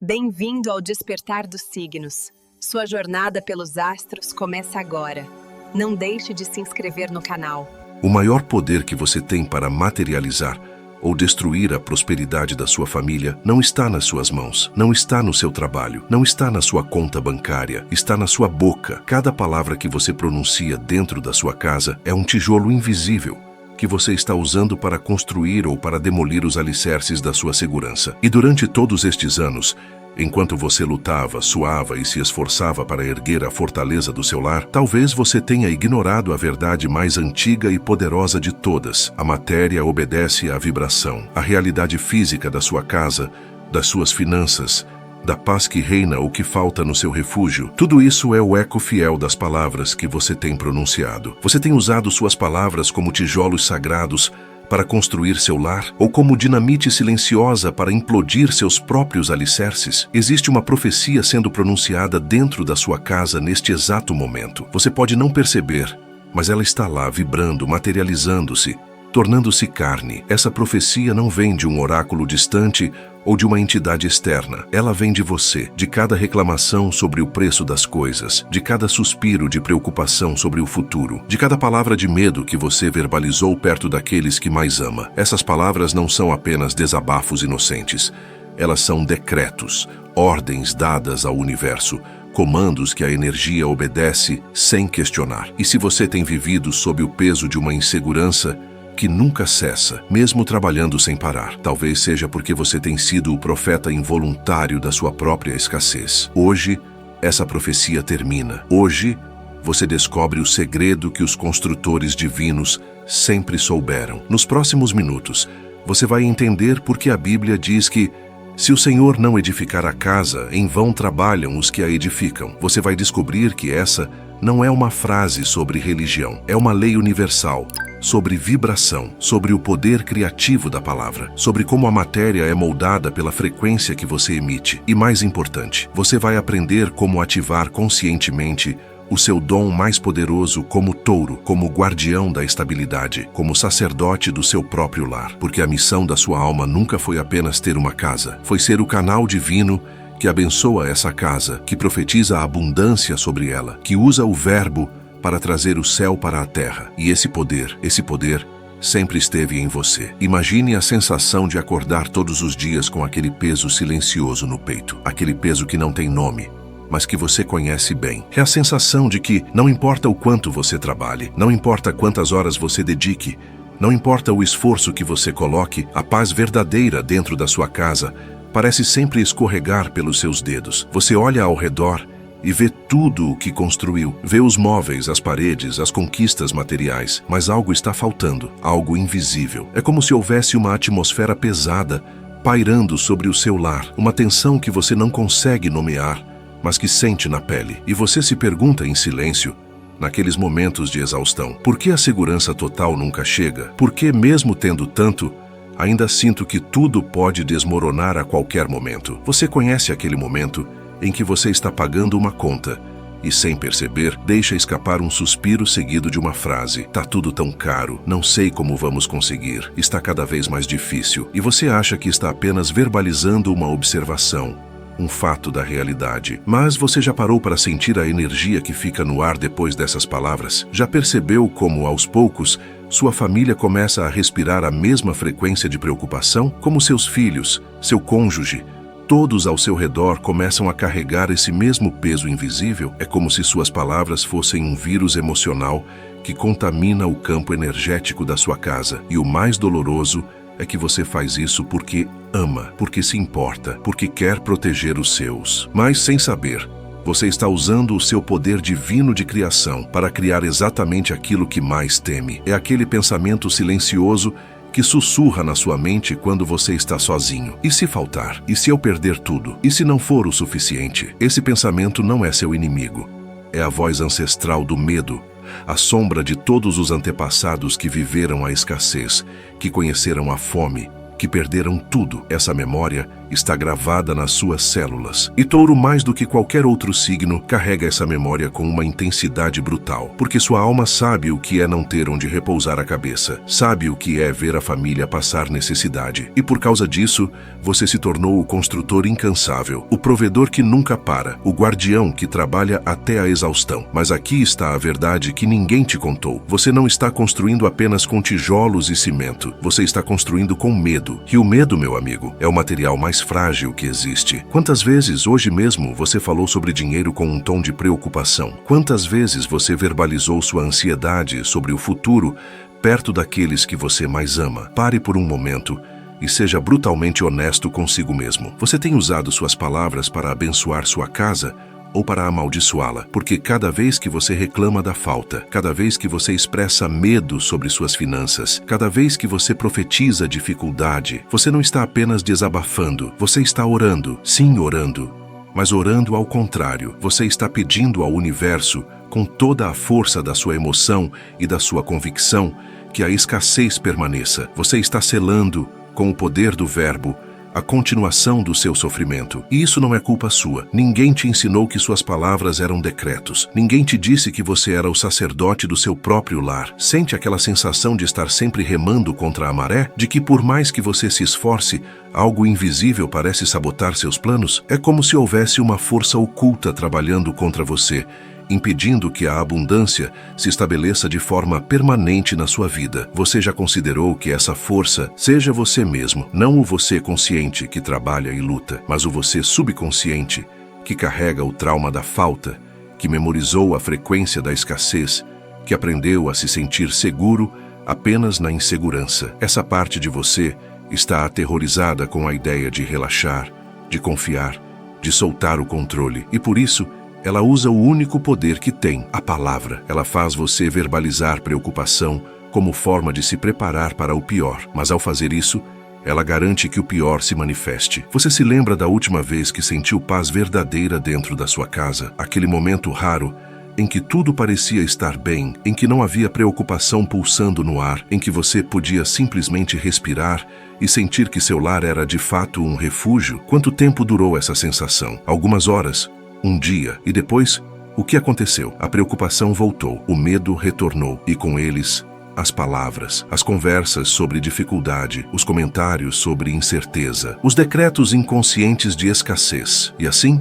Bem-vindo ao Despertar dos Signos. Sua jornada pelos astros começa agora. Não deixe de se inscrever no canal. O maior poder que você tem para materializar ou destruir a prosperidade da sua família não está nas suas mãos, não está no seu trabalho, não está na sua conta bancária, está na sua boca. Cada palavra que você pronuncia dentro da sua casa é um tijolo invisível que você está usando para construir ou para demolir os alicerces da sua segurança. E durante todos estes anos, enquanto você lutava, suava e se esforçava para erguer a fortaleza do seu lar, talvez você tenha ignorado a verdade mais antiga e poderosa de todas. A matéria obedece à vibração. A realidade física da sua casa, das suas finanças, da paz que reina ou que falta no seu refúgio, tudo isso é o eco fiel das palavras que você tem pronunciado. Você tem usado suas palavras como tijolos sagrados para construir seu lar ou como dinamite silenciosa para implodir seus próprios alicerces? Existe uma profecia sendo pronunciada dentro da sua casa neste exato momento. Você pode não perceber, mas ela está lá vibrando, materializando-se, tornando-se carne. Essa profecia não vem de um oráculo distante ou de uma entidade externa. Ela vem de você, de cada reclamação sobre o preço das coisas, de cada suspiro de preocupação sobre o futuro, de cada palavra de medo que você verbalizou perto daqueles que mais ama. Essas palavras não são apenas desabafos inocentes. Elas são decretos, ordens dadas ao universo, comandos que a energia obedece sem questionar. E se você tem vivido sob o peso de uma insegurança que nunca cessa, mesmo trabalhando sem parar, talvez seja porque você tem sido o profeta involuntário da sua própria escassez. Hoje, essa profecia termina. Hoje, você descobre o segredo que os construtores divinos sempre souberam. Nos próximos minutos, você vai entender por que a Bíblia diz que se o Senhor não edificar a casa, em vão trabalham os que a edificam. Você vai descobrir que essa não é uma frase sobre religião, é uma lei universal, sobre vibração, sobre o poder criativo da palavra, sobre como a matéria é moldada pela frequência que você emite. E mais importante, você vai aprender como ativar conscientemente o seu dom mais poderoso como touro, como guardião da estabilidade, como sacerdote do seu próprio lar. Porque a missão da sua alma nunca foi apenas ter uma casa, foi ser o canal divino que abençoa essa casa, que profetiza a abundância sobre ela, que usa o verbo para trazer o céu para a terra. E esse poder sempre esteve em você. Imagine a sensação de acordar todos os dias com aquele peso silencioso no peito, aquele peso que não tem nome, mas que você conhece bem. É a sensação de que não importa o quanto você trabalhe, não importa quantas horas você dedique, não importa o esforço que você coloque, a paz verdadeira dentro da sua casa parece sempre escorregar pelos seus dedos. Você olha ao redor e vê tudo o que construiu, vê os móveis, as paredes, as conquistas materiais, mas algo está faltando, algo invisível. É como se houvesse uma atmosfera pesada pairando sobre o seu lar, uma tensão que você não consegue nomear, mas que sente na pele. E você se pergunta em silêncio, naqueles momentos de exaustão, por que a segurança total nunca chega? Por que, mesmo tendo tanto, ainda sinto que tudo pode desmoronar a qualquer momento? Você conhece aquele momento em que você está pagando uma conta e, sem perceber, deixa escapar um suspiro seguido de uma frase: "Tá tudo tão caro, não sei como vamos conseguir, está cada vez mais difícil." E você acha que está apenas verbalizando uma observação, um fato da realidade. Mas você já parou para sentir a energia que fica no ar depois dessas palavras? Já percebeu como, aos poucos, sua família começa a respirar a mesma frequência de preocupação? Como seus filhos, seu cônjuge, todos ao seu redor começam a carregar esse mesmo peso invisível? É como se suas palavras fossem um vírus emocional que contamina o campo energético da sua casa. E o mais doloroso é que você faz isso porque ama, porque se importa, porque quer proteger os seus. Mas, sem saber, você está usando o seu poder divino de criação para criar exatamente aquilo que mais teme. É aquele pensamento silencioso que sussurra na sua mente quando você está sozinho. E se faltar? E se eu perder tudo? E se não for o suficiente? Esse pensamento não é seu inimigo. É a voz ancestral do medo, a sombra de todos os antepassados que viveram a escassez, que conheceram a fome, que perderam tudo. Essa memória está gravada nas suas células. E Touro, mais do que qualquer outro signo, carrega essa memória com uma intensidade brutal, porque sua alma sabe o que é não ter onde repousar a cabeça, sabe o que é ver a família passar necessidade. E por causa disso, você se tornou o construtor incansável, o provedor que nunca para, o guardião que trabalha até a exaustão. Mas aqui está a verdade que ninguém te contou. Você não está construindo apenas com tijolos e cimento, você está construindo com medo. E o medo, meu amigo, é o material mais frágil que existe. Quantas vezes hoje mesmo você falou sobre dinheiro com um tom de preocupação? Quantas vezes você verbalizou sua ansiedade sobre o futuro perto daqueles que você mais ama? Pare por um momento e seja brutalmente honesto consigo mesmo. Você tem usado suas palavras para abençoar sua casa ou para amaldiçoá-la? Porque cada vez que você reclama da falta, cada vez que você expressa medo sobre suas finanças, cada vez que você profetiza dificuldade, você não está apenas desabafando, você está orando. Sim, orando. Mas orando ao contrário, você está pedindo ao universo, com toda a força da sua emoção e da sua convicção, que a escassez permaneça. Você está selando, com o poder do verbo, a continuação do seu sofrimento. E isso não é culpa sua. Ninguém te ensinou que suas palavras eram decretos. Ninguém te disse que você era o sacerdote do seu próprio lar. Sente aquela sensação de estar sempre remando contra a maré? De que por mais que você se esforce, algo invisível parece sabotar seus planos? É como se houvesse uma força oculta trabalhando contra você, impedindo que a abundância se estabeleça de forma permanente na sua vida. Você já considerou que essa força seja você mesmo, não o você consciente que trabalha e luta, mas o você subconsciente que carrega o trauma da falta, que memorizou a frequência da escassez, que aprendeu a se sentir seguro apenas na insegurança. Essa parte de você está aterrorizada com a ideia de relaxar, de confiar, de soltar o controle, e por isso ela usa o único poder que tem, a palavra. Ela faz você verbalizar preocupação como forma de se preparar para o pior. Mas ao fazer isso, ela garante que o pior se manifeste. Você se lembra da última vez que sentiu paz verdadeira dentro da sua casa? Aquele momento raro em que tudo parecia estar bem, em que não havia preocupação pulsando no ar, em que você podia simplesmente respirar e sentir que seu lar era de fato um refúgio? Quanto tempo durou essa sensação? Algumas horas? Um dia, e depois, o que aconteceu? A preocupação voltou, o medo retornou, e com eles, as palavras, as conversas sobre dificuldade, os comentários sobre incerteza, os decretos inconscientes de escassez. E assim,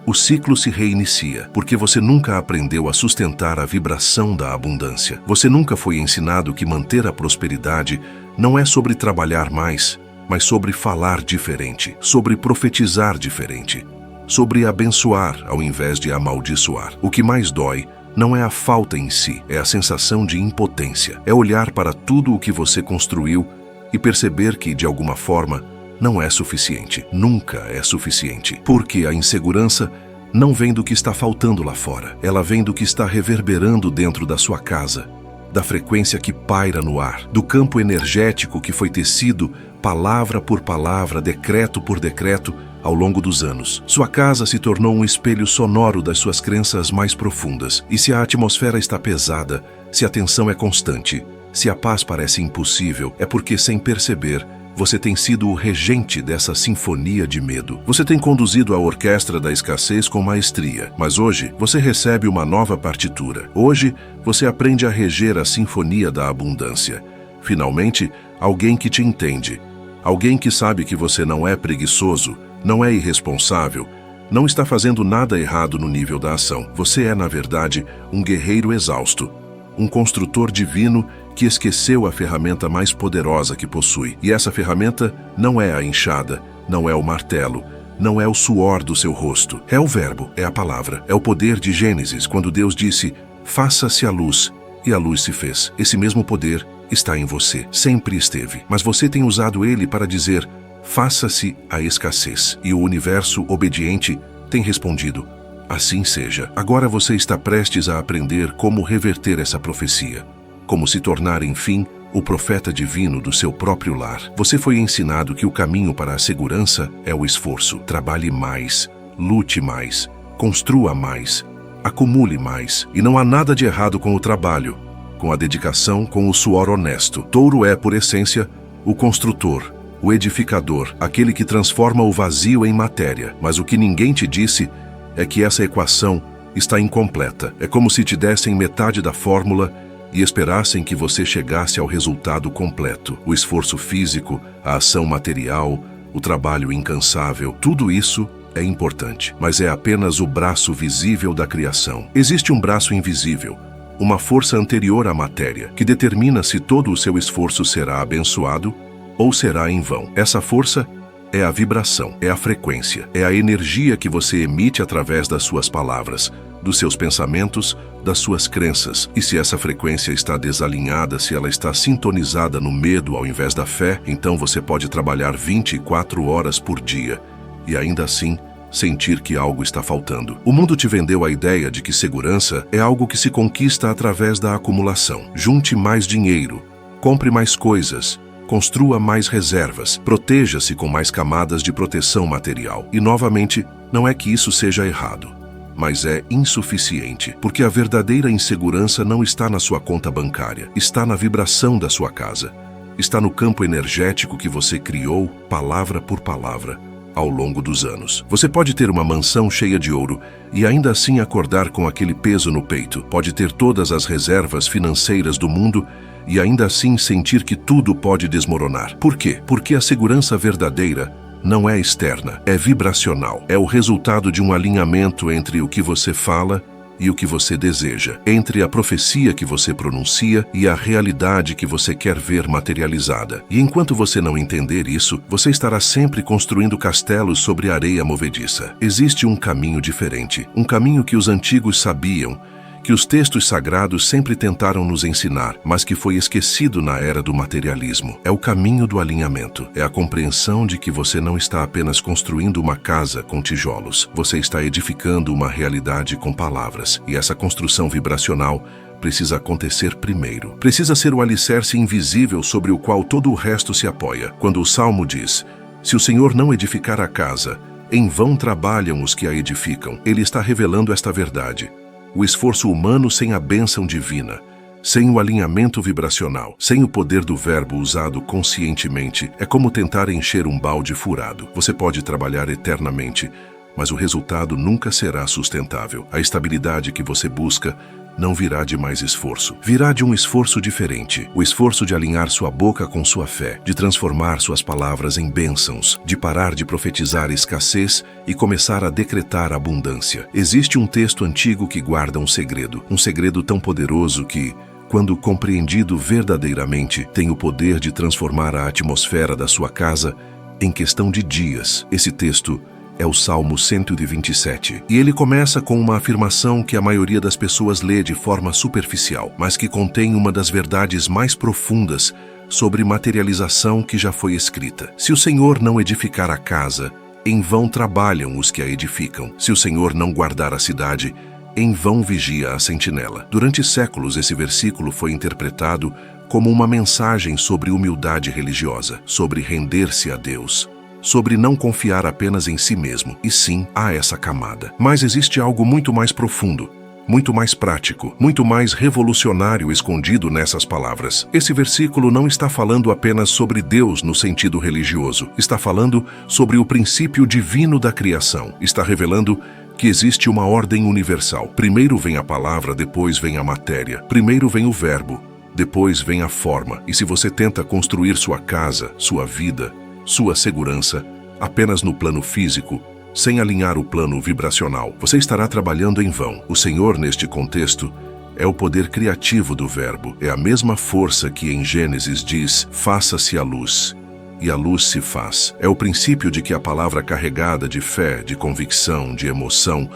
o ciclo se reinicia, porque você nunca aprendeu a sustentar a vibração da abundância. Você nunca foi ensinado que manter a prosperidade não é sobre trabalhar mais, mas sobre falar diferente, sobre profetizar diferente, sobre abençoar ao invés de amaldiçoar. O que mais dói não é a falta em si, é a sensação de impotência. É olhar para tudo o que você construiu e perceber que, de alguma forma, não é suficiente. Nunca é suficiente. Porque a insegurança não vem do que está faltando lá fora. Ela vem do que está reverberando dentro da sua casa, da frequência que paira no ar, do campo energético que foi tecido, palavra por palavra, decreto por decreto, ao longo dos anos. Sua casa se tornou um espelho sonoro das suas crenças mais profundas. E se a atmosfera está pesada, se a tensão é constante, se a paz parece impossível, é porque, sem perceber, você tem sido o regente dessa sinfonia de medo. Você tem conduzido a orquestra da escassez com maestria, mas hoje você recebe uma nova partitura. Hoje você aprende a reger a sinfonia da abundância. Finalmente, alguém que te entende. Alguém que sabe que você não é preguiçoso, não é irresponsável, não está fazendo nada errado no nível da ação. Você é, na verdade, um guerreiro exausto, um construtor divino que esqueceu a ferramenta mais poderosa que possui. E essa ferramenta não é a enxada, não é o martelo, não é o suor do seu rosto. É o verbo, é a palavra, é o poder de Gênesis, quando Deus disse, faça-se a luz, e a luz se fez. Esse mesmo poder está em você, sempre esteve. Mas você tem usado ele para dizer, faça-se a escassez. E o universo obediente tem respondido, assim seja. Agora você está prestes a aprender como reverter essa profecia, como se tornar, enfim, o profeta divino do seu próprio lar. Você foi ensinado que o caminho para a segurança é o esforço. Trabalhe mais, lute mais, construa mais, acumule mais. E não há nada de errado com o trabalho, com a dedicação, com o suor honesto. Touro é, por essência, o construtor, o edificador, aquele que transforma o vazio em matéria. Mas o que ninguém te disse é que essa equação está incompleta. É como se te dessem metade da fórmula e esperassem que você chegasse ao resultado completo. O esforço físico, a ação material, o trabalho incansável, tudo isso é importante, mas é apenas o braço visível da criação. Existe um braço invisível, uma força anterior à matéria, que determina se todo o seu esforço será abençoado ou será em vão. Essa força é a vibração, é a frequência, é a energia que você emite através das suas palavras, dos seus pensamentos, das suas crenças. E se essa frequência está desalinhada, se ela está sintonizada no medo ao invés da fé, então você pode trabalhar 24 horas por dia e ainda assim sentir que algo está faltando. O mundo te vendeu a ideia de que segurança é algo que se conquista através da acumulação. Junte mais dinheiro, compre mais coisas, construa mais reservas, proteja-se com mais camadas de proteção material. E novamente, não é que isso seja errado, mas é insuficiente, porque a verdadeira insegurança não está na sua conta bancária, está na vibração da sua casa, está no campo energético que você criou, palavra por palavra, ao longo dos anos. Você pode ter uma mansão cheia de ouro e ainda assim acordar com aquele peso no peito. Pode ter todas as reservas financeiras do mundo e ainda assim sentir que tudo pode desmoronar. Por quê? Porque a segurança verdadeira não é externa, é vibracional. É o resultado de um alinhamento entre o que você fala e o que você deseja, entre a profecia que você pronuncia e a realidade que você quer ver materializada. E enquanto você não entender isso, você estará sempre construindo castelos sobre areia movediça. Existe um caminho diferente, um caminho que os antigos sabiam, que os textos sagrados sempre tentaram nos ensinar, mas que foi esquecido na era do materialismo. É o caminho do alinhamento. É a compreensão de que você não está apenas construindo uma casa com tijolos. Você está edificando uma realidade com palavras. E essa construção vibracional precisa acontecer primeiro. Precisa ser o alicerce invisível sobre o qual todo o resto se apoia. Quando o Salmo diz: "Se o Senhor não edificar a casa, em vão trabalham os que a edificam", ele está revelando esta verdade. O esforço humano sem a bênção divina, sem o alinhamento vibracional, sem o poder do verbo usado conscientemente, é como tentar encher um balde furado. Você pode trabalhar eternamente, mas o resultado nunca será sustentável. A estabilidade que você busca não virá de mais esforço. Virá de um esforço diferente. O esforço de alinhar sua boca com sua fé, de transformar suas palavras em bênçãos, de parar de profetizar escassez e começar a decretar abundância. Existe um texto antigo que guarda um segredo tão poderoso que, quando compreendido verdadeiramente, tem o poder de transformar a atmosfera da sua casa em questão de dias. Esse texto é o Salmo 127. E ele começa com uma afirmação que a maioria das pessoas lê de forma superficial, mas que contém uma das verdades mais profundas sobre materialização que já foi escrita. Se o Senhor não edificar a casa, em vão trabalham os que a edificam. Se o Senhor não guardar a cidade, em vão vigia a sentinela. Durante séculos, esse versículo foi interpretado como uma mensagem sobre humildade religiosa, sobre render-se a Deus, sobre não confiar apenas em si mesmo. E sim, há essa camada. Mas existe algo muito mais profundo, muito mais prático, muito mais revolucionário escondido nessas palavras. Esse versículo não está falando apenas sobre Deus no sentido religioso. Está falando sobre o princípio divino da criação. Está revelando que existe uma ordem universal. Primeiro vem a palavra, depois vem a matéria. Primeiro vem o verbo, depois vem a forma. E se você tenta construir sua casa, sua vida, sua segurança apenas no plano físico, sem alinhar o plano vibracional, você estará trabalhando em vão. O Senhor, neste contexto, é o poder criativo do verbo. É a mesma força que em Gênesis diz: "Faça-se a luz", e a luz se faz. É o princípio de que a palavra carregada de fé, de convicção, de emoção,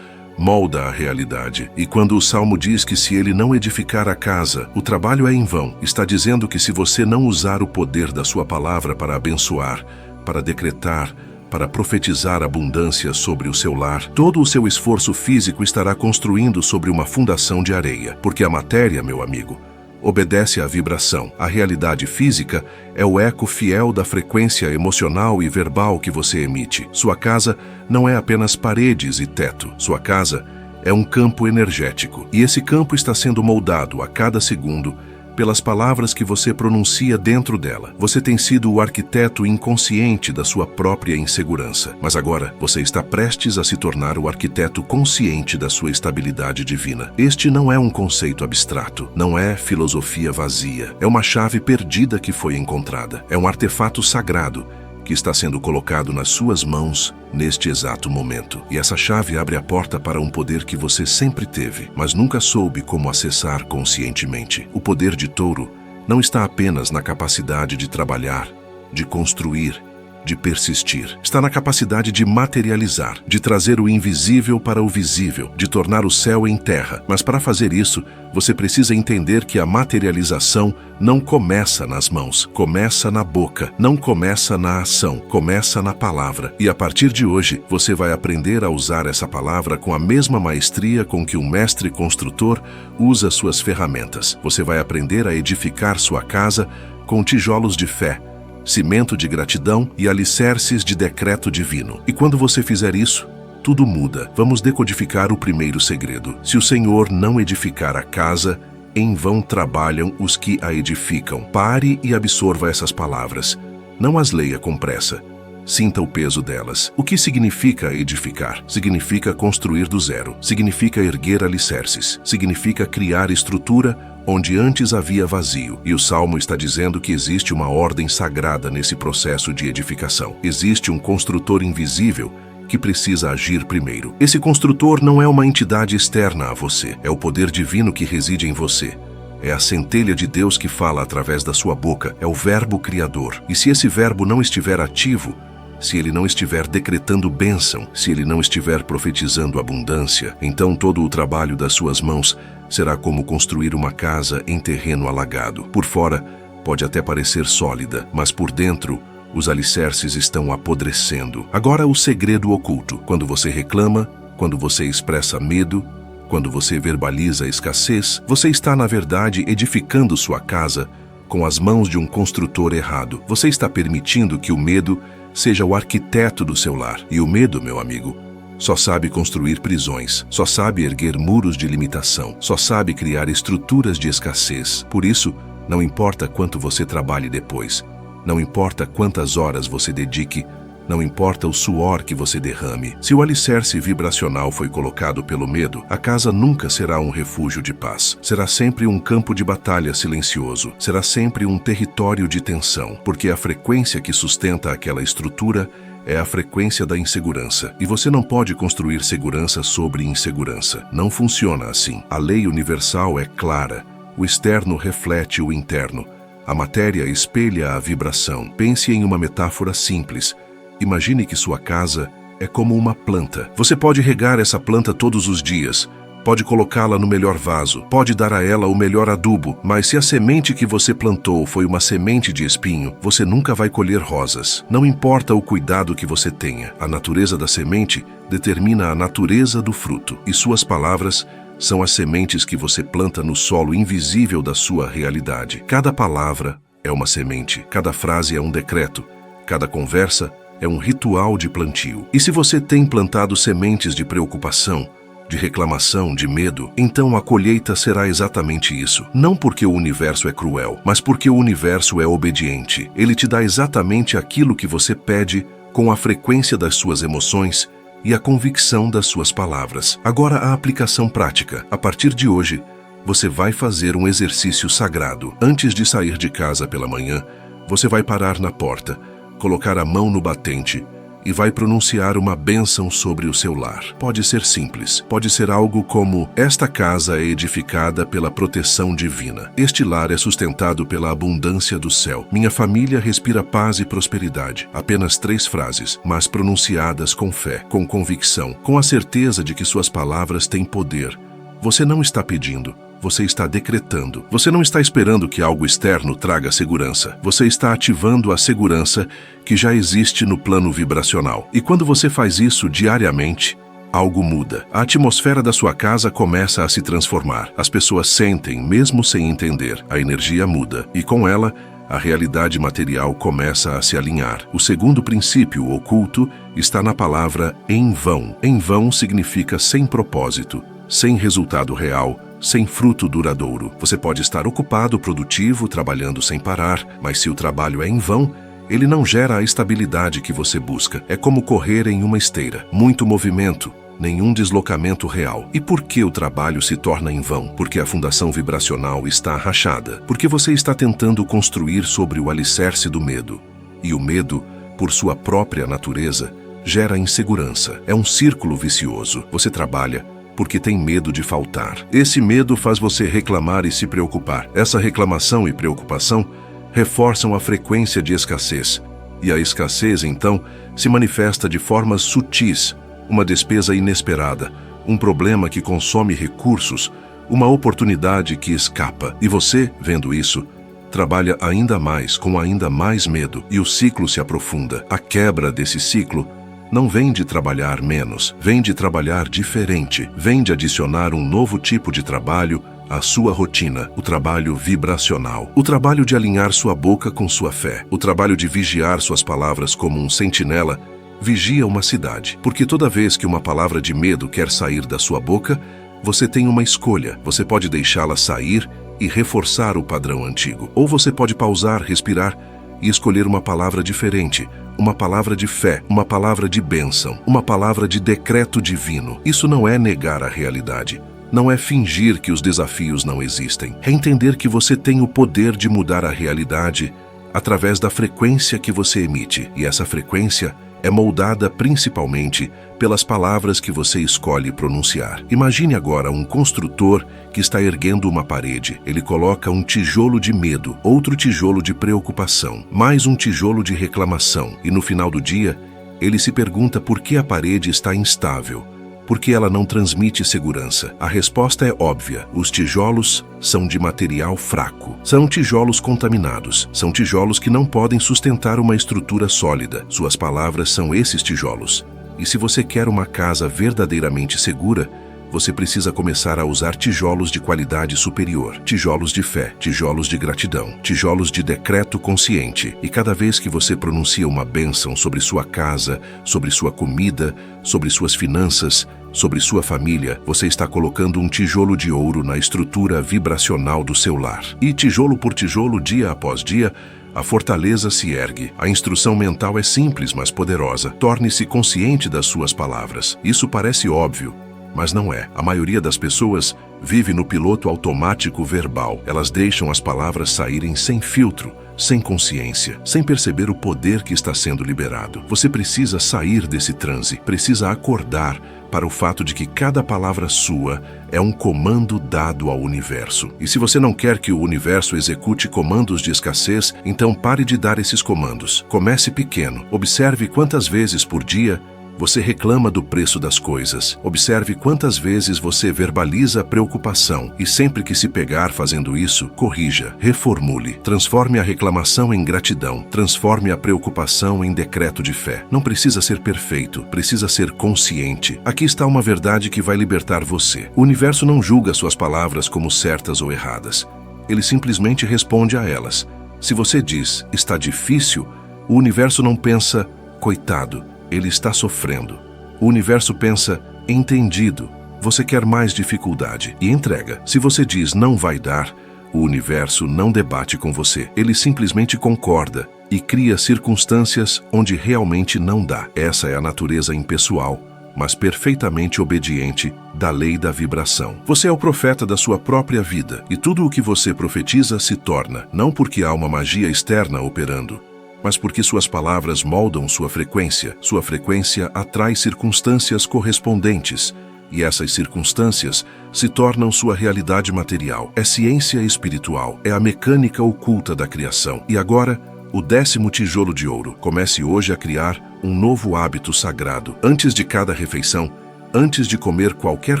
molda a realidade. E quando o Salmo diz que se ele não edificar a casa, o trabalho é em vão, está dizendo que se você não usar o poder da sua palavra para abençoar, para decretar, para profetizar abundância sobre o seu lar, todo o seu esforço físico estará construindo sobre uma fundação de areia. Porque a matéria, meu amigo, obedece à vibração. A realidade física é o eco fiel da frequência emocional e verbal que você emite. Sua casa não é apenas paredes e teto. Sua casa é um campo energético. E esse campo está sendo moldado a cada segundo, pelas palavras que você pronuncia dentro dela. Você tem sido o arquiteto inconsciente da sua própria insegurança, mas agora você está prestes a se tornar o arquiteto consciente da sua estabilidade divina. Este não é um conceito abstrato, não é filosofia vazia, é uma chave perdida que foi encontrada. É um artefato sagrado que está sendo colocado nas suas mãos neste exato momento. E essa chave abre a porta para um poder que você sempre teve, mas nunca soube como acessar conscientemente. O poder de Touro não está apenas na capacidade de trabalhar, de construir, de persistir. Está na capacidade de materializar, de trazer o invisível para o visível, de tornar o céu em terra. Mas para fazer isso, você precisa entender que a materialização não começa nas mãos, começa na boca, não começa na ação, começa na palavra. E a partir de hoje, você vai aprender a usar essa palavra com a mesma maestria com que um mestre construtor usa suas ferramentas. Você vai aprender a edificar sua casa com tijolos de fé, cimento de gratidão e alicerces de decreto divino. E quando você fizer isso, tudo muda. Vamos decodificar o primeiro segredo. Se o Senhor não edificar a casa, em vão trabalham os que a edificam. Pare e absorva essas palavras. Não as leia com pressa. Sinta o peso delas. O que significa edificar? Significa construir do zero. Significa erguer alicerces. Significa criar estrutura onde antes havia vazio. E o Salmo está dizendo que existe uma ordem sagrada nesse processo de edificação. Existe um construtor invisível que precisa agir primeiro. Esse construtor não é uma entidade externa a você. É o poder divino que reside em você. É a centelha de Deus que fala através da sua boca. É o verbo criador. E se esse verbo não estiver ativo, se ele não estiver decretando bênção, se ele não estiver profetizando abundância, então todo o trabalho das suas mãos será como construir uma casa em terreno alagado. Por fora, pode até parecer sólida, mas por dentro, os alicerces estão apodrecendo. Agora o segredo oculto. Quando você reclama, quando você expressa medo, quando você verbaliza escassez, você está, na verdade, edificando sua casa com as mãos de um construtor errado. Você está permitindo que o medo seja o arquiteto do seu lar. E o medo, meu amigo, só sabe construir prisões, só sabe erguer muros de limitação, só sabe criar estruturas de escassez. Por isso, não importa quanto você trabalhe depois, não importa quantas horas você dedique, não importa o suor que você derrame. Se o alicerce vibracional foi colocado pelo medo, a casa nunca será um refúgio de paz. Será sempre um campo de batalha silencioso. Será sempre um território de tensão, porque a frequência que sustenta aquela estrutura é a frequência da insegurança. E você não pode construir segurança sobre insegurança. Não funciona assim. A lei universal é clara. O externo reflete o interno. A matéria espelha a vibração. Pense em uma metáfora simples. Imagine que sua casa é como uma planta. Você pode regar essa planta todos os dias, pode colocá-la no melhor vaso, pode dar a ela o melhor adubo, mas se a semente que você plantou foi uma semente de espinho, você nunca vai colher rosas. Não importa o cuidado que você tenha, a natureza da semente determina a natureza do fruto, e suas palavras são as sementes que você planta no solo invisível da sua realidade. Cada palavra é uma semente, cada frase é um decreto, cada conversa é um ritual de plantio. E se você tem plantado sementes de preocupação, de reclamação, de medo, então a colheita será exatamente isso. Não porque o universo é cruel, mas porque o universo é obediente. Ele te dá exatamente aquilo que você pede com a frequência das suas emoções e a convicção das suas palavras. Agora a aplicação prática. A partir de hoje, você vai fazer um exercício sagrado. Antes de sair de casa pela manhã, você vai parar na porta, colocar a mão no batente e vai pronunciar uma bênção sobre o seu lar. Pode ser simples, pode ser algo como: esta casa é edificada pela proteção divina. Este lar é sustentado pela abundância do céu. Minha família respira paz e prosperidade. Apenas 3 frases, mas pronunciadas com fé, com convicção, com a certeza de que suas palavras têm poder. Você não está pedindo, você está decretando. Você não está esperando que algo externo traga segurança. Você está ativando a segurança que já existe no plano vibracional. E quando você faz isso diariamente, algo muda. A atmosfera da sua casa começa a se transformar. As pessoas sentem, mesmo sem entender. A energia muda. E com ela, a realidade material começa a se alinhar. O segundo princípio oculto está na palavra em vão. Em vão significa sem propósito, sem resultado real, sem fruto duradouro. Você pode estar ocupado, produtivo, trabalhando sem parar, mas se o trabalho é em vão, ele não gera a estabilidade que você busca. É como correr em uma esteira. Muito movimento, nenhum deslocamento real. E por que o trabalho se torna em vão? Porque a fundação vibracional está rachada. Porque você está tentando construir sobre o alicerce do medo. E o medo, por sua própria natureza, gera insegurança. É um círculo vicioso. Você trabalha porque tem medo de faltar. Esse medo faz você reclamar e se preocupar. Essa reclamação e preocupação reforçam a frequência de escassez. E a escassez, então, se manifesta de formas sutis, uma despesa inesperada, um problema que consome recursos, uma oportunidade que escapa. E você, vendo isso, trabalha ainda mais, com ainda mais medo, e o ciclo se aprofunda. A quebra desse ciclo não vem de trabalhar menos, vem de trabalhar diferente, vem de adicionar um novo tipo de trabalho à sua rotina, o trabalho vibracional, o trabalho de alinhar sua boca com sua fé, o trabalho de vigiar suas palavras como um sentinela vigia uma cidade, porque toda vez que uma palavra de medo quer sair da sua boca, você tem uma escolha. Você pode deixá-la sair e reforçar o padrão antigo, ou você pode pausar, respirar e escolher uma palavra diferente, uma palavra de fé, uma palavra de bênção, uma palavra de decreto divino. Isso não é negar a realidade, não é fingir que os desafios não existem, é entender que você tem o poder de mudar a realidade através da frequência que você emite, e essa frequência é moldada principalmente pelas palavras que você escolhe pronunciar. Imagine agora um construtor que está erguendo uma parede. Ele coloca um tijolo de medo, outro tijolo de preocupação, mais um tijolo de reclamação. E no final do dia, ele se pergunta por que a parede está instável, por que ela não transmite segurança. A resposta é óbvia: os tijolos são de material fraco. São tijolos contaminados. São tijolos que não podem sustentar uma estrutura sólida. Suas palavras são esses tijolos. E se você quer uma casa verdadeiramente segura, você precisa começar a usar tijolos de qualidade superior, tijolos de fé, tijolos de gratidão, tijolos de decreto consciente. E cada vez que você pronuncia uma bênção sobre sua casa, sobre sua comida, sobre suas finanças, sobre sua família, você está colocando um tijolo de ouro na estrutura vibracional do seu lar. E tijolo por tijolo, dia após dia, a fortaleza se ergue. A instrução mental é simples, mas poderosa. Torne-se consciente das suas palavras. Isso parece óbvio, mas não é. A maioria das pessoas vive no piloto automático verbal. Elas deixam as palavras saírem sem filtro, sem consciência, sem perceber o poder que está sendo liberado. Você precisa sair desse transe, precisa acordar para o fato de que cada palavra sua é um comando dado ao universo. E se você não quer que o universo execute comandos de escassez, então pare de dar esses comandos. Comece pequeno. Observe quantas vezes por dia você reclama do preço das coisas. Observe quantas vezes você verbaliza a preocupação e sempre que se pegar fazendo isso, corrija, reformule. Transforme a reclamação em gratidão. Transforme a preocupação em decreto de fé. Não precisa ser perfeito, precisa ser consciente. Aqui está uma verdade que vai libertar você. O universo não julga suas palavras como certas ou erradas. Ele simplesmente responde a elas. Se você diz, está difícil, o universo não pensa, coitado, ele está sofrendo. O universo pensa, entendido, você quer mais dificuldade, e entrega. Se você diz não vai dar, o universo não debate com você. Ele simplesmente concorda e cria circunstâncias onde realmente não dá. Essa é a natureza impessoal, mas perfeitamente obediente da lei da vibração. Você é o profeta da sua própria vida, e tudo o que você profetiza se torna, não porque há uma magia externa operando, mas porque suas palavras moldam sua frequência atrai circunstâncias correspondentes, e essas circunstâncias se tornam sua realidade material. É ciência espiritual, é a mecânica oculta da criação. E agora, o 10º tijolo de ouro. Comece hoje a criar um novo hábito sagrado. Antes de cada refeição, antes de comer qualquer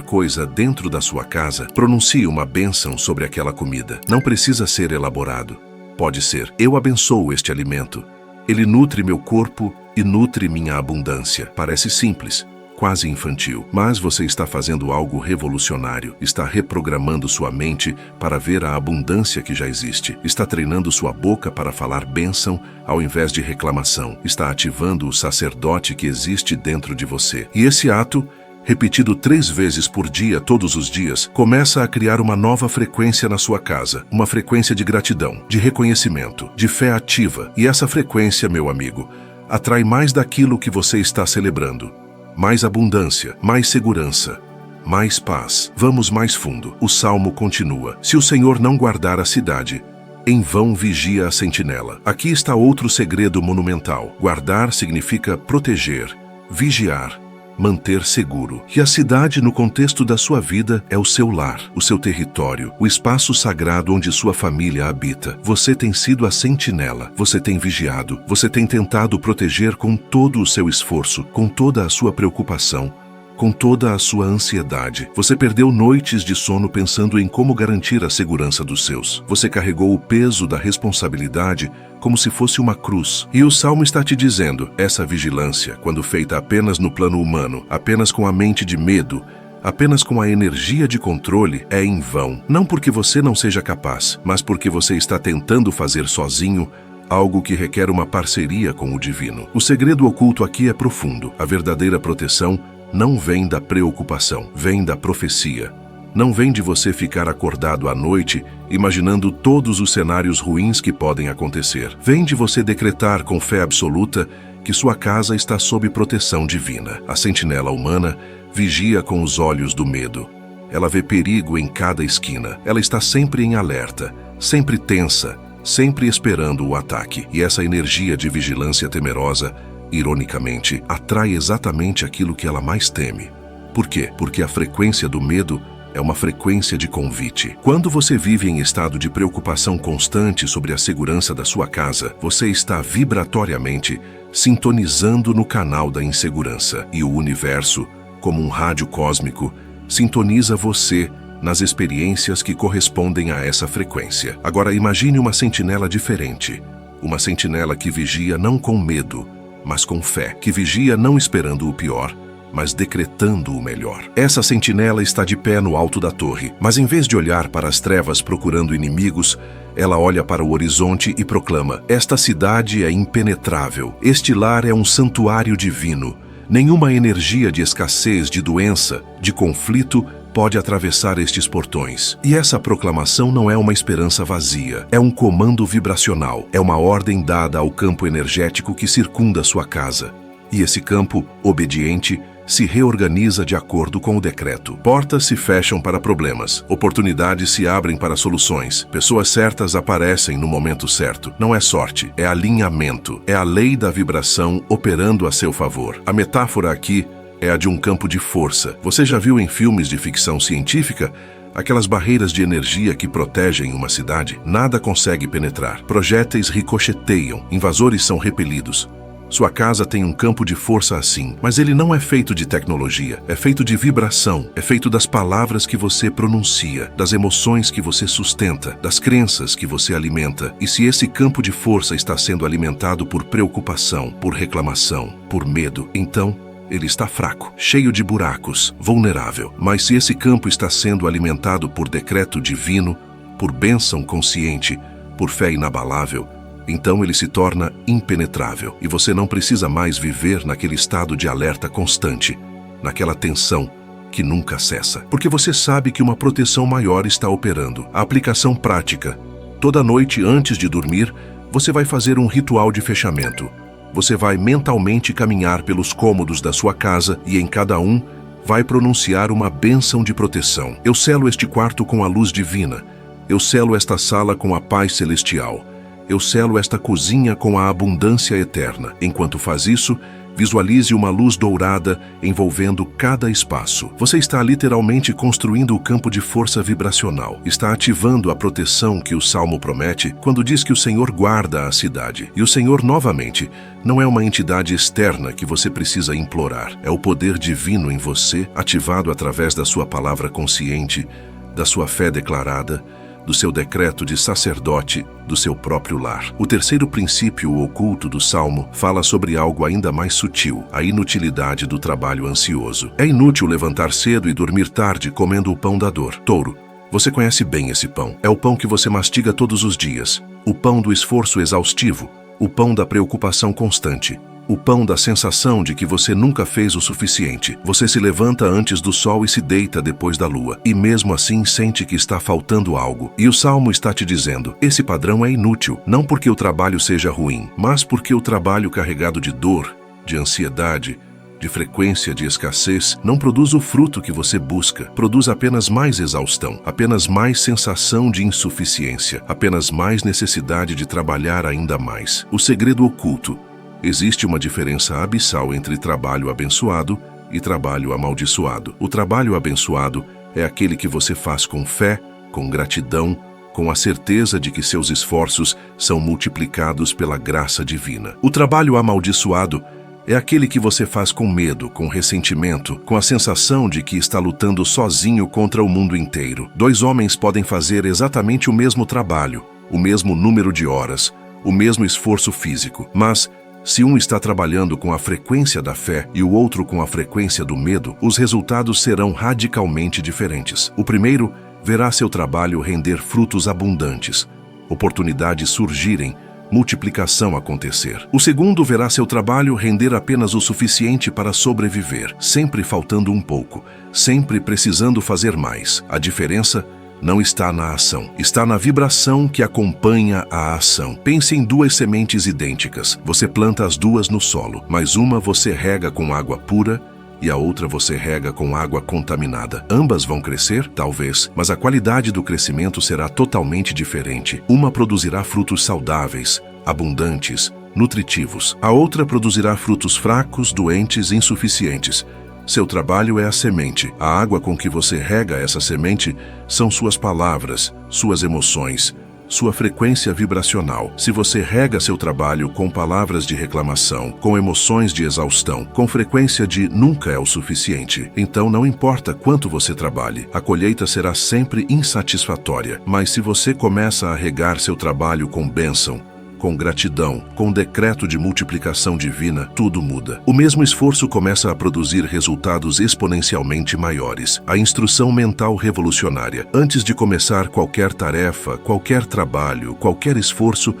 coisa dentro da sua casa, pronuncie uma bênção sobre aquela comida. Não precisa ser elaborado. Pode ser, eu abençoo este alimento. Ele nutre meu corpo e nutre minha abundância. Parece simples, quase infantil, mas você está fazendo algo revolucionário. Está reprogramando sua mente para ver a abundância que já existe. Está treinando sua boca para falar bênção ao invés de reclamação. Está ativando o sacerdote que existe dentro de você. E esse ato repetido 3 vezes por dia, todos os dias, começa a criar uma nova frequência na sua casa. Uma frequência de gratidão, de reconhecimento, de fé ativa. E essa frequência, meu amigo, atrai mais daquilo que você está celebrando. Mais abundância, mais segurança, mais paz. Vamos mais fundo. O Salmo continua: se o Senhor não guardar a cidade, em vão vigia a sentinela. Aqui está outro segredo monumental. Guardar significa proteger, vigiar, manter seguro. E a cidade, no contexto da sua vida, é o seu lar, o seu território, o espaço sagrado onde sua família habita. Você tem sido a sentinela, você tem vigiado, você tem tentado proteger com todo o seu esforço, com toda a sua preocupação, com toda a sua ansiedade. Você perdeu noites de sono pensando em como garantir a segurança dos seus. Você carregou o peso da responsabilidade como se fosse uma cruz. E o Salmo está te dizendo: essa vigilância, quando feita apenas no plano humano, apenas com a mente de medo, apenas com a energia de controle, é em vão. Não porque você não seja capaz, mas porque você está tentando fazer sozinho algo que requer uma parceria com o divino. O segredo oculto aqui é profundo. A verdadeira proteção não vem da preocupação, vem da profecia. Não vem de você ficar acordado à noite, imaginando todos os cenários ruins que podem acontecer. Vem de você decretar com fé absoluta que sua casa está sob proteção divina. A sentinela humana vigia com os olhos do medo. Ela vê perigo em cada esquina. Ela está sempre em alerta, sempre tensa, sempre esperando o ataque. E essa energia de vigilância temerosa, ironicamente, atrai exatamente aquilo que ela mais teme. Por quê? Porque a frequência do medo é uma frequência de convite. Quando você vive em estado de preocupação constante sobre a segurança da sua casa, você está vibratoriamente sintonizando no canal da insegurança. E o universo, como um rádio cósmico, sintoniza você nas experiências que correspondem a essa frequência. Agora imagine uma sentinela diferente. Uma sentinela que vigia não com medo, mas com fé, que vigia não esperando o pior, mas decretando o melhor. Essa sentinela está de pé no alto da torre, mas em vez de olhar para as trevas procurando inimigos, ela olha para o horizonte e proclama: esta cidade é impenetrável, este lar é um santuário divino. Nenhuma energia de escassez, de doença, de conflito pode atravessar estes portões. E essa proclamação não é uma esperança vazia, é um comando vibracional, é uma ordem dada ao campo energético que circunda sua casa. E esse campo, obediente, se reorganiza de acordo com o decreto. Portas se fecham para problemas, oportunidades se abrem para soluções, pessoas certas aparecem no momento certo. Não é sorte, é alinhamento, é a lei da vibração operando a seu favor. A metáfora aqui é a de um campo de força. Você já viu em filmes de ficção científica aquelas barreiras de energia que protegem uma cidade? Nada consegue penetrar. Projéteis ricocheteiam, invasores são repelidos. Sua casa tem um campo de força assim, mas ele não é feito de tecnologia, é feito de vibração, é feito das palavras que você pronuncia, das emoções que você sustenta, das crenças que você alimenta. E se esse campo de força está sendo alimentado por preocupação, por reclamação, por medo, então ele está fraco, cheio de buracos, vulnerável. Mas se esse campo está sendo alimentado por decreto divino, por bênção consciente, por fé inabalável, então ele se torna impenetrável. E você não precisa mais viver naquele estado de alerta constante, naquela tensão que nunca cessa. Porque você sabe que uma proteção maior está operando. A aplicação prática. Toda noite antes de dormir, você vai fazer um ritual de fechamento. Você vai mentalmente caminhar pelos cômodos da sua casa e em cada um vai pronunciar uma bênção de proteção. Eu selo este quarto com a luz divina. Eu selo esta sala com a paz celestial. Eu selo esta cozinha com a abundância eterna. Enquanto faz isso, visualize uma luz dourada envolvendo cada espaço. Você está literalmente construindo o campo de força vibracional. Está ativando a proteção que o Salmo promete quando diz que o Senhor guarda a cidade. E o Senhor, novamente, não é uma entidade externa que você precisa implorar. É o poder divino em você, ativado através da sua palavra consciente, da sua fé declarada, do seu decreto de sacerdote, do seu próprio lar. O terceiro princípio oculto do Salmo fala sobre algo ainda mais sutil, a inutilidade do trabalho ansioso. É inútil levantar cedo e dormir tarde comendo o pão da dor. Touro, você conhece bem esse pão. É o pão que você mastiga todos os dias. O pão do esforço exaustivo. O pão da preocupação constante. O pão da sensação de que você nunca fez o suficiente. Você se levanta antes do sol e se deita depois da lua. E mesmo assim sente que está faltando algo. E o Salmo está te dizendo, esse padrão é inútil. Não porque o trabalho seja ruim, mas porque o trabalho carregado de dor, de ansiedade, de frequência de escassez, não produz o fruto que você busca. Produz apenas mais exaustão, apenas mais sensação de insuficiência, apenas mais necessidade de trabalhar ainda mais. O segredo oculto. Existe uma diferença abissal entre trabalho abençoado e trabalho amaldiçoado. O trabalho abençoado é aquele que você faz com fé, com gratidão, com a certeza de que seus esforços são multiplicados pela graça divina. O trabalho amaldiçoado é aquele que você faz com medo, com ressentimento, com a sensação de que está lutando sozinho contra o mundo inteiro. Dois homens podem fazer exatamente o mesmo trabalho, o mesmo número de horas, o mesmo esforço físico, mas se um está trabalhando com a frequência da fé e o outro com a frequência do medo, os resultados serão radicalmente diferentes. O primeiro verá seu trabalho render frutos abundantes, oportunidades surgirem, multiplicação acontecer. O segundo verá seu trabalho render apenas o suficiente para sobreviver, sempre faltando um pouco, sempre precisando fazer mais. A diferença não está na ação, está na vibração que acompanha a ação. Pense em duas sementes idênticas. Você planta as duas no solo, mas uma você rega com água pura e a outra você rega com água contaminada. Ambas vão crescer? Talvez, mas a qualidade do crescimento será totalmente diferente. Uma produzirá frutos saudáveis, abundantes, nutritivos. A outra produzirá frutos fracos, doentes, insuficientes. Seu trabalho é a semente. A água com que você rega essa semente são suas palavras, suas emoções, sua frequência vibracional. Se você rega seu trabalho com palavras de reclamação, com emoções de exaustão, com frequência de nunca é o suficiente, então não importa quanto você trabalhe, a colheita será sempre insatisfatória. Mas se você começa a regar seu trabalho com bênção, com gratidão, com decreto de multiplicação divina, tudo muda. O mesmo esforço começa a produzir resultados exponencialmente maiores. A instrução mental revolucionária. Antes de começar qualquer tarefa, qualquer trabalho, qualquer esforço,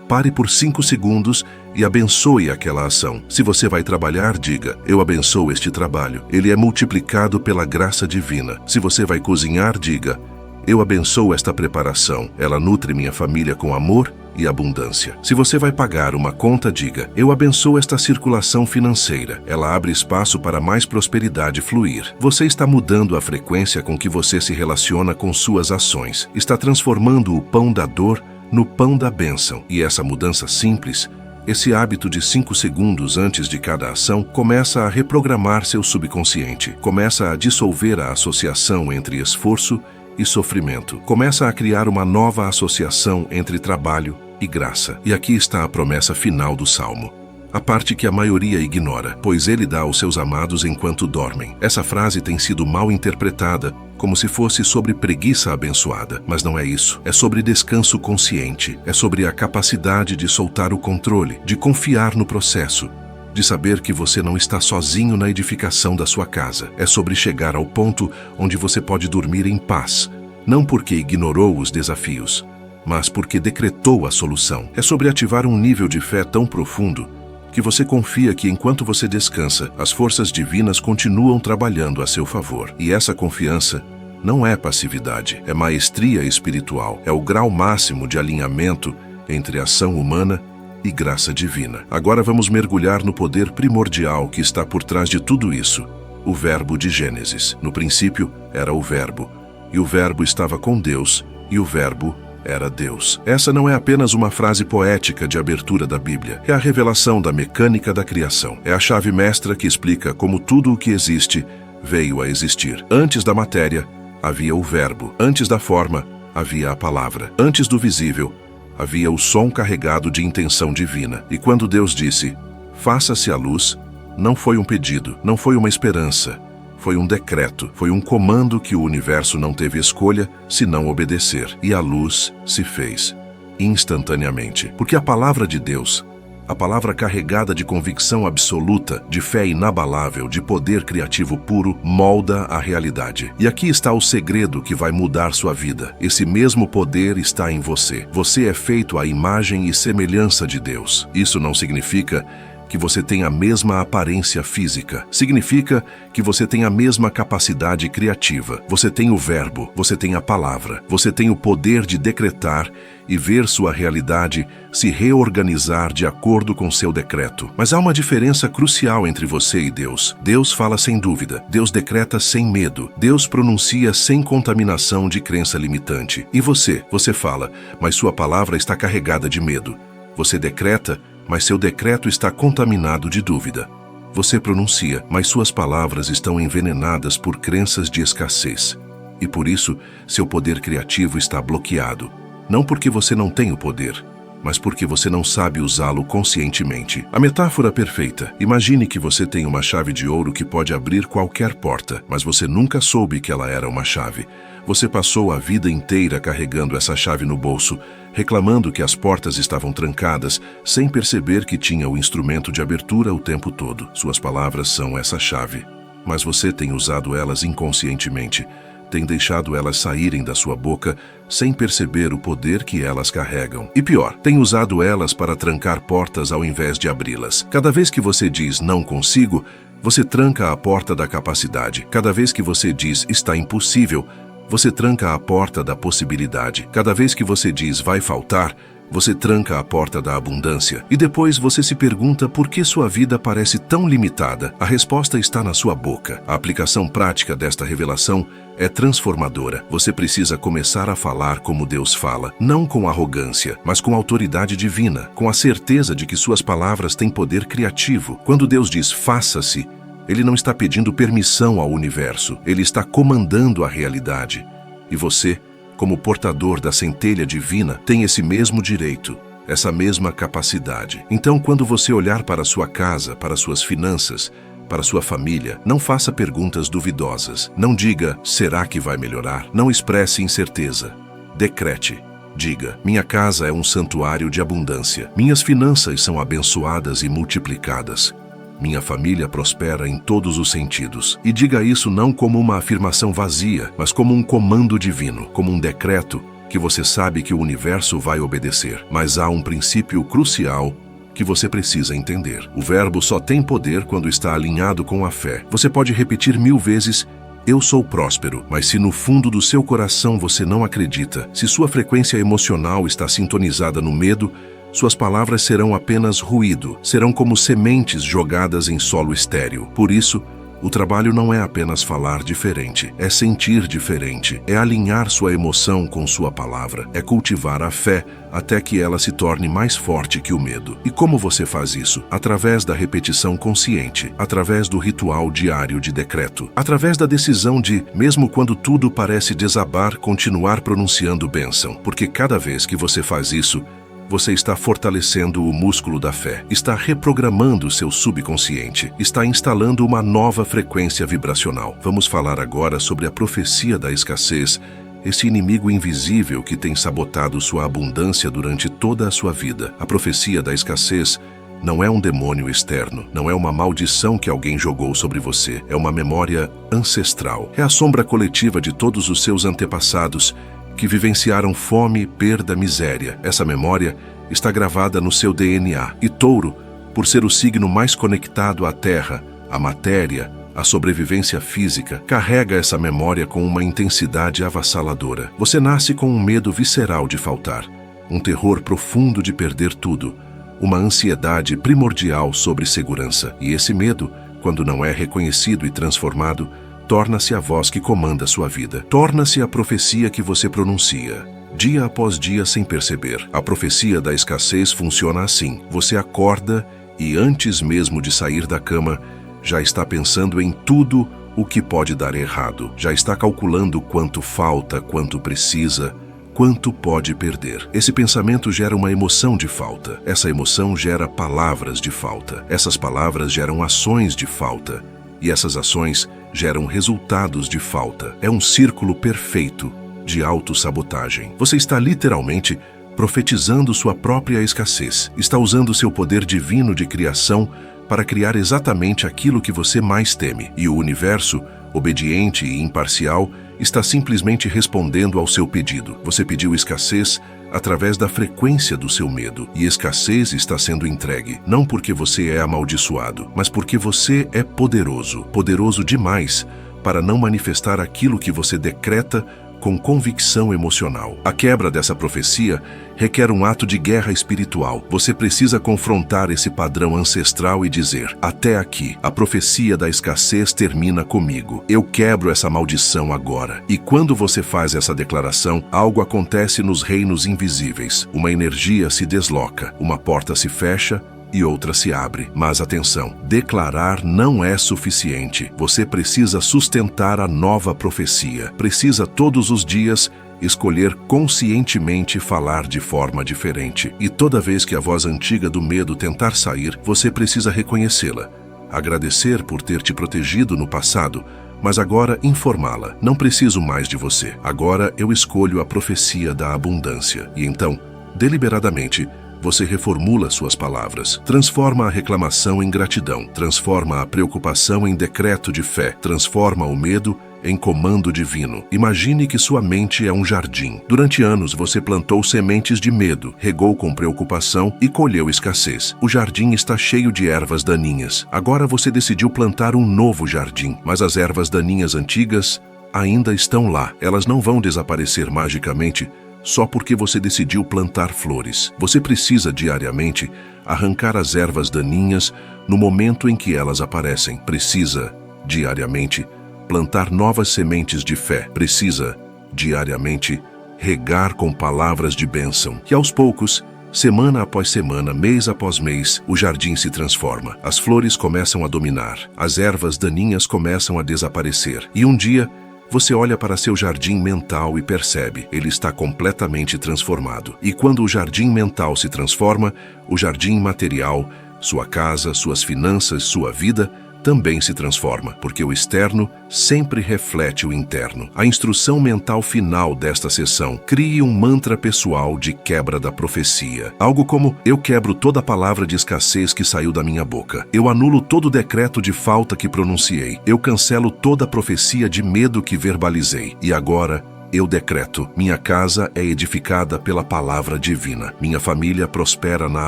pare por 5 segundos e abençoe aquela ação. Se você vai trabalhar, diga, eu abençoo este trabalho. Ele é multiplicado pela graça divina. Se você vai cozinhar, diga, eu abençoo esta preparação. Ela nutre minha família com amor e abundância. Se você vai pagar uma conta, diga, eu abençoo esta circulação financeira. Ela abre espaço para mais prosperidade fluir. Você está mudando a frequência com que você se relaciona com suas ações. Está transformando o pão da dor no pão da bênção. E essa mudança simples, esse hábito de 5 segundos antes de cada ação, começa a reprogramar seu subconsciente. Começa a dissolver a associação entre esforço e sofrimento. Começa a criar uma nova associação entre trabalho e graça. E aqui está a promessa final do Salmo. A parte que a maioria ignora, pois ele dá aos seus amados enquanto dormem. Essa frase tem sido mal interpretada, como se fosse sobre preguiça abençoada. Mas não é isso. É sobre descanso consciente. É sobre a capacidade de soltar o controle, de confiar no processo, de saber que você não está sozinho na edificação da sua casa. É sobre chegar ao ponto onde você pode dormir em paz, não porque ignorou os desafios, mas porque decretou a solução. É sobre ativar um nível de fé tão profundo que você confia que enquanto você descansa, as forças divinas continuam trabalhando a seu favor. E essa confiança não é passividade, é maestria espiritual, é o grau máximo de alinhamento entre ação humana e graça divina. Agora vamos mergulhar no poder primordial que está por trás de tudo isso, o Verbo de Gênesis. No princípio era o Verbo, e o Verbo estava com Deus, e o Verbo era Deus. Essa não é apenas uma frase poética de abertura da Bíblia, é a revelação da mecânica da criação. É a chave mestra que explica como tudo o que existe veio a existir. Antes da matéria, havia o Verbo. Antes da forma, havia a palavra. Antes do visível, havia o som carregado de intenção divina. E quando Deus disse, faça-se a luz, não foi um pedido, não foi uma esperança, foi um decreto, foi um comando que o universo não teve escolha senão obedecer. E a luz se fez, instantaneamente. Porque a palavra de Deus, a palavra carregada de convicção absoluta, de fé inabalável, de poder criativo puro, molda a realidade. E aqui está o segredo que vai mudar sua vida. Esse mesmo poder está em você. Você é feito à imagem e semelhança de Deus. Isso não significa que você tem a mesma aparência física. Significa que você tem a mesma capacidade criativa. Você tem o verbo, você tem a palavra, você tem o poder de decretar e ver sua realidade se reorganizar de acordo com seu decreto. Mas há uma diferença crucial entre você e Deus. Deus fala sem dúvida, Deus decreta sem medo, Deus pronuncia sem contaminação de crença limitante. E você fala, mas sua palavra está carregada de medo. Você decreta, mas seu decreto está contaminado de dúvida. Você pronuncia, mas suas palavras estão envenenadas por crenças de escassez. E por isso, seu poder criativo está bloqueado. Não porque você não tem o poder, mas porque você não sabe usá-lo conscientemente. A metáfora perfeita. Imagine que você tem uma chave de ouro que pode abrir qualquer porta, mas você nunca soube que ela era uma chave. Você passou a vida inteira carregando essa chave no bolso, reclamando que as portas estavam trancadas, sem perceber que tinha o instrumento de abertura o tempo todo. Suas palavras são essa chave, mas você tem usado elas inconscientemente. Tem deixado elas saírem da sua boca sem perceber o poder que elas carregam. E pior, tem usado elas para trancar portas ao invés de abri-las. Cada vez que você diz não consigo, você tranca a porta da capacidade. Cada vez que você diz está impossível, você tranca a porta da possibilidade. Cada vez que você diz vai faltar, você tranca a porta da abundância. E depois você se pergunta por que sua vida parece tão limitada. A resposta está na sua boca. A aplicação prática desta revelação é transformadora. Você precisa começar a falar como Deus fala, não com arrogância, mas com autoridade divina, com a certeza de que suas palavras têm poder criativo. Quando Deus diz faça-se, Ele não está pedindo permissão ao universo, Ele está comandando a realidade. E você, como portador da centelha divina, tem esse mesmo direito, essa mesma capacidade. Então, quando você olhar para sua casa, para suas finanças, para sua família, não faça perguntas duvidosas. Não diga, será que vai melhorar? Não expresse incerteza. Decrete. Diga, minha casa é um santuário de abundância. Minhas finanças são abençoadas e multiplicadas. Minha família prospera em todos os sentidos. E diga isso não como uma afirmação vazia, mas como um comando divino, como um decreto que você sabe que o universo vai obedecer. Mas há um princípio crucial que você precisa entender. O verbo só tem poder quando está alinhado com a fé. Você pode repetir 1000 vezes, eu sou próspero, mas se no fundo do seu coração você não acredita, se sua frequência emocional está sintonizada no medo, suas palavras serão apenas ruído, serão como sementes jogadas em solo estéril. Por isso, o trabalho não é apenas falar diferente, é sentir diferente, é alinhar sua emoção com sua palavra, é cultivar a fé até que ela se torne mais forte que o medo. E como você faz isso? Através da repetição consciente, através do ritual diário de decreto, através da decisão de, mesmo quando tudo parece desabar, continuar pronunciando bênção, porque cada vez que você faz isso, você está fortalecendo o músculo da fé, está reprogramando seu subconsciente, está instalando uma nova frequência vibracional. Vamos falar agora sobre a profecia da escassez, esse inimigo invisível que tem sabotado sua abundância durante toda a sua vida. A profecia da escassez não é um demônio externo, não é uma maldição que alguém jogou sobre você, é uma memória ancestral. É a sombra coletiva de todos os seus antepassados que vivenciaram fome, perda, miséria. Essa memória está gravada no seu DNA. E Touro, por ser o signo mais conectado à Terra, à matéria, à sobrevivência física, carrega essa memória com uma intensidade avassaladora. Você nasce com um medo visceral de faltar, um terror profundo de perder tudo, uma ansiedade primordial sobre segurança. E esse medo, quando não é reconhecido e transformado, torna-se a voz que comanda sua vida. Torna-se a profecia que você pronuncia, dia após dia sem perceber. A profecia da escassez funciona assim. Você acorda e antes mesmo de sair da cama, já está pensando em tudo o que pode dar errado. Já está calculando quanto falta, quanto precisa, quanto pode perder. Esse pensamento gera uma emoção de falta. Essa emoção gera palavras de falta. Essas palavras geram ações de falta. E essas ações geram resultados de falta. É um círculo perfeito de autossabotagem. Você está literalmente profetizando sua própria escassez. Está usando seu poder divino de criação para criar exatamente aquilo que você mais teme. E o universo, obediente e imparcial, está simplesmente respondendo ao seu pedido. Você pediu escassez através da frequência do seu medo, e escassez está sendo entregue, não porque você é amaldiçoado, mas porque você é poderoso, poderoso demais para não manifestar aquilo que você decreta com convicção emocional. A quebra dessa profecia requer um ato de guerra espiritual. Você precisa confrontar esse padrão ancestral e dizer: até aqui, a profecia da escassez termina comigo. Eu quebro essa maldição agora. E quando você faz essa declaração, algo acontece nos reinos invisíveis. Uma energia se desloca, uma porta se fecha e outra se abre. Mas atenção, declarar não é suficiente. Você precisa sustentar a nova profecia. Precisa todos os dias escolher conscientemente falar de forma diferente. E toda vez que a voz antiga do medo tentar sair, você precisa reconhecê-la. Agradecer por ter te protegido no passado, mas agora informá-la. Não preciso mais de você. Agora eu escolho a profecia da abundância. E então, deliberadamente, você reformula suas palavras, transforma a reclamação em gratidão, transforma a preocupação em decreto de fé, transforma o medo em comando divino. Imagine que sua mente é um jardim. Durante anos você plantou sementes de medo, regou com preocupação e colheu escassez. O jardim está cheio de ervas daninhas. Agora você decidiu plantar um novo jardim, mas as ervas daninhas antigas ainda estão lá. Elas não vão desaparecer magicamente só porque você decidiu plantar flores. Você precisa diariamente arrancar as ervas daninhas no momento em que elas aparecem. Precisa diariamente plantar novas sementes de fé. Precisa diariamente regar com palavras de bênção. E aos poucos, semana após semana, mês após mês, o jardim se transforma. As flores começam a dominar. As ervas daninhas começam a desaparecer. E um dia, você olha para seu jardim mental e percebe, ele está completamente transformado. E quando o jardim mental se transforma, o jardim material, sua casa, suas finanças, sua vida, também se transforma, porque o externo sempre reflete o interno. A instrução mental final desta sessão: crie um mantra pessoal de quebra da profecia. Algo como: eu quebro toda palavra de escassez que saiu da minha boca. Eu anulo todo decreto de falta que pronunciei. Eu cancelo toda profecia de medo que verbalizei. E agora, eu decreto: minha casa é edificada pela palavra divina. Minha família prospera na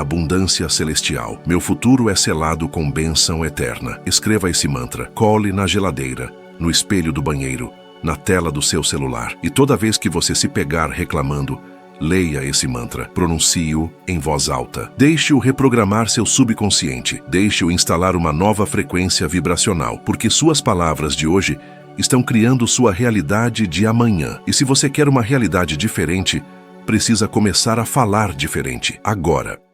abundância celestial. Meu futuro é selado com bênção eterna. Escreva esse mantra. Cole na geladeira, no espelho do banheiro, na tela do seu celular. E toda vez que você se pegar reclamando, leia esse mantra. Pronuncie-o em voz alta. Deixe-o reprogramar seu subconsciente. Deixe-o instalar uma nova frequência vibracional, porque suas palavras de hoje estão criando sua realidade de amanhã. E se você quer uma realidade diferente, precisa começar a falar diferente agora.